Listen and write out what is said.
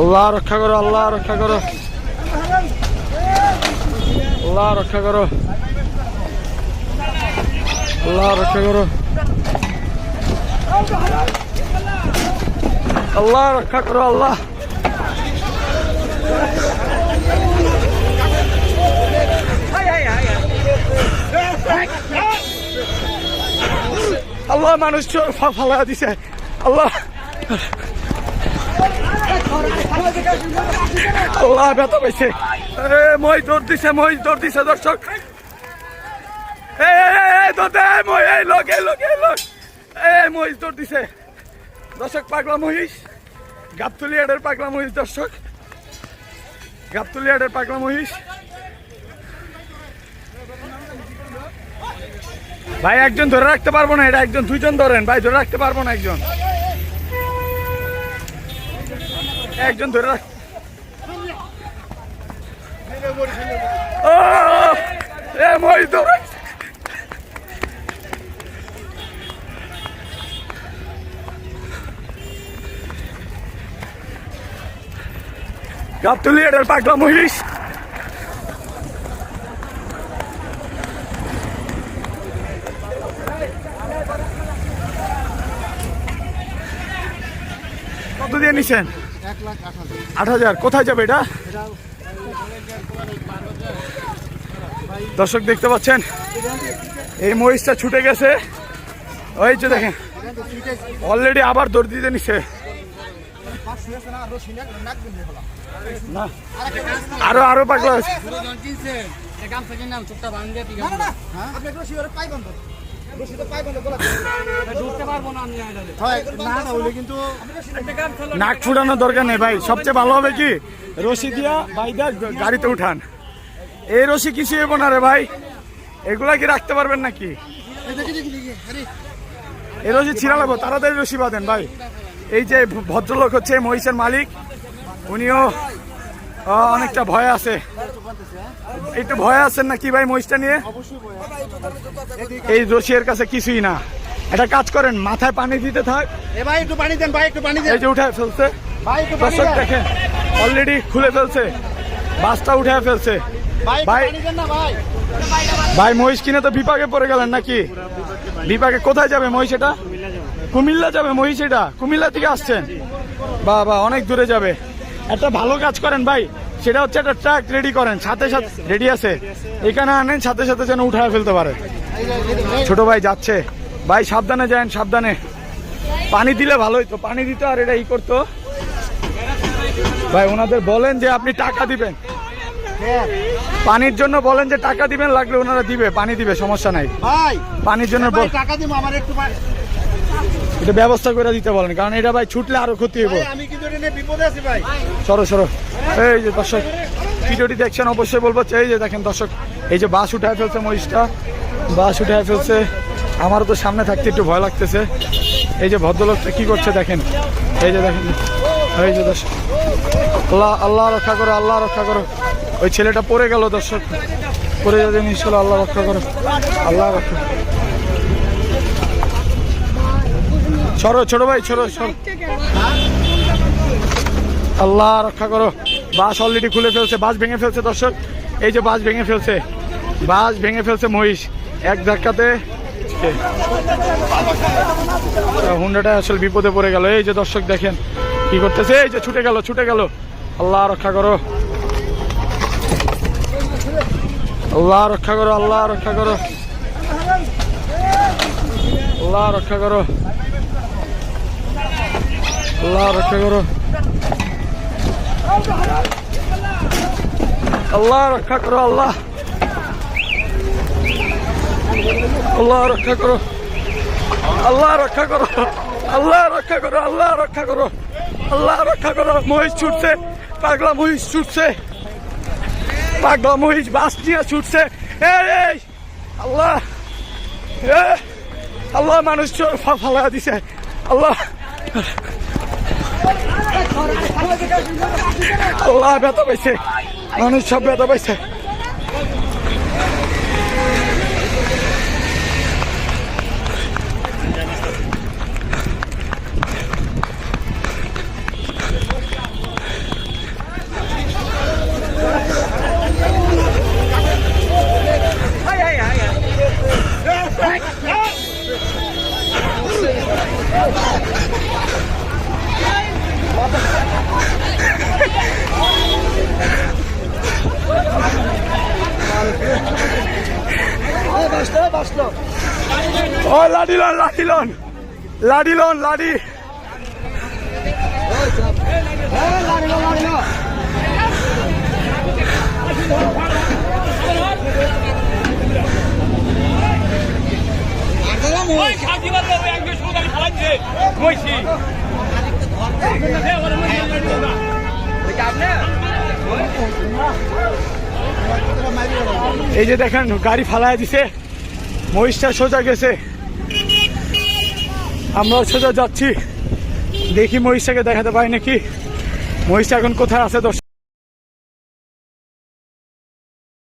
আল্লাহ রক্ষা করো, আল্লাহ রক্ষা করো, আল্লাহ রক্ষা করো, আল্লাহ রক্ষা করো, আল্লাহ রক্ষা করো, আল্লাহ। আল্লাহ মানুষ ফালা দিছে, আল্লাহ আল্লাহ ব্যথা পাইছে, মই দৌড় দিছে, মই দৌড় দিছে দর্শক, মহিষ দৌড় দিছে দর্শক, পাগলা মহিষ, গাবতলী হাটের পাগলা মহিষ দর্শক, গাবতলী হাটের পাগলা মহিষ। ভাই একজন ধরে রাখতে পারবো না, এটা একজন দুইজন ধরেন ভাই, ধরে রাখতে পারবো না, একজন একজন ধরে রাখ। মহিষ দৌড় গাবতলী হাটের পাগলা মহিষ। কত দিয়ে নিছেন? 8,000। কোথায় যাবে এটা? দর্শক দেখতে পাচ্ছেন এই মহিষটা ছুটে গেছে, ওই যে দেখেন অলরেডি আবার দৌড় দিতে নিছে। আরো আরো পাগলা আছে। নাক ফুটানোর দরকার নেই ভাই, সবচেয়ে ভালো হবে কি রশি দিয়া বাইদা গাড়িতে উঠান। এই রশি কিছু হইব না রে ভাই, এগুলা কি রাখতে পারবেন নাকি? এই রশি ছিঁড়া লাগবো, তাড়াতাড়ি রশি বাঁধেন ভাই। এই যে ভদ্রলোক হচ্ছে মহিষের মালিক, উনিও অনেকটা ভয় আছে, একটু ভয় আছেন নাকি ভাই মহিষটা নিয়ে? এই রশির কাছে কিছুই না, এটা কাজ করেন, মাথায় পানি দিতে থাক ভাই, একটু পানি দেন ভাই, একটু পানি দেন। এই যে উঠায় ফেলছে দর্শক দেখেন, অলরেডি খুলে ফেলছে, বাসটা উঠায় ফেলছে ভাই। ভাই মহিষ কিনে তো বিপাকে পড়ে গেলেন নাকি? বিপাকে কোথায় যাবে মহিষ? এটা কুমিল্লা যাবে মহিষ, এটা কুমিল্লা থেকে আসছেন, বাবা অনেক দূরে যাবে। একটা ভালো কাজ করেন ভাই, সেটা হচ্ছে একটা ট্রাক রেডি করেন, সাথে সাথে রেডি আছে, এখানে আনেন, সাথে সাথে যেন উঠায় ফেলতে পারে। ছোট ভাই যাচ্ছে ভাই, সাবধানে যান, সাবধানে। পানি দিলে ভালোই তো, পানি দিত আর এটা ই করতো ভাই। ওনাদের বলেন যে আপনি টাকা দিবেন, পানির জন্য বলেন যে টাকা দিবেন, লাগলে ওনারা দিবে, পানি দিবে, সমস্যা নাই ভাই। পানির জন্য টাকা দিব, আমার একটু এটা ব্যবস্থা করে দিতে বলেন, কারণ এটা ভাই ছুটলে আরো ক্ষতি হইব। আমি কিন্তু এটা নিয়ে বিপদে আছি ভাই। সরো সরো। এই যে দর্শক ভিডিওটি দেখছেন অবশ্যই বলবো, এই যে দেখেন দর্শক, এই যে বাস উঠায় ফেলছে মহিষটা, বাস উঠায় ফেলছে। আমারও তো সামনে থাকতে একটু ভয় লাগতেছে। এই যে ভদ্রলোকটা কি করছে দেখেন, এই যে দেখেন, এই যে দর্শক, আল্লাহ আল্লাহ রক্ষা করো, আল্লাহ রক্ষা করো। ওই ছেলেটা পড়ে গেল দর্শক, পড়ে যাবে নিশ্চয়, আল্লাহ রক্ষা করো, আল্লাহ রক্ষা। সরো ছোট ভাই, সরো সরো, আল্লাহ রক্ষা করো। বাস অলরেডি খুলে ফেলছে, বাস ভেঙে ফেলছে দর্শক, এই যে বাস ভেঙে ফেলছে, বাস ভেঙে ফেলছে মহিষ এক ধাক্কাতে। হুন্ডাটা আসলে বিপদে পড়ে গেল। এই যে দর্শক দেখেন কি করতেছে, এই যে ছুটে গেল, ছুটে গেল। আল্লাহ রক্ষা করো, আল্লাহ রক্ষা করো, আল্লাহ রক্ষা করো, আল্লাহ রক্ষা করো, আল্লাহ রক্ষা করো, আল্লাহ রক্ষা করো, আল্লাহ আল্লাহ রক্ষা করো, আল্লাহ রক্ষা করো, আল্লাহ রক্ষা করো, আল্লাহ রক্ষা করো, আল্লাহ রক্ষা করো। মহিষ ছুটছে, পাগলা মহিষ ছুটছে, পাগলা মহিষ বাস নিয়ে ছুটছে। এই আল্লাহ, আল্লাহ মানুষ ফালা দিছে, আল্লাহ আল্লাহ ব্যথা পাইছে, মানুষ সব ব্যথা পাইছে। ও লাডি লন, লাডি লন, লাডি লন, লাডি। এই যে দেখেন গাড়ি ফালায় দিছে, মহিষটা সোজা গেছে, আমরাও সোজা যাচ্ছি, দেখি মহিষটাকে দেখাতে পাই নাকি। মহিষটা এখন কোথায় আছে দর্শক?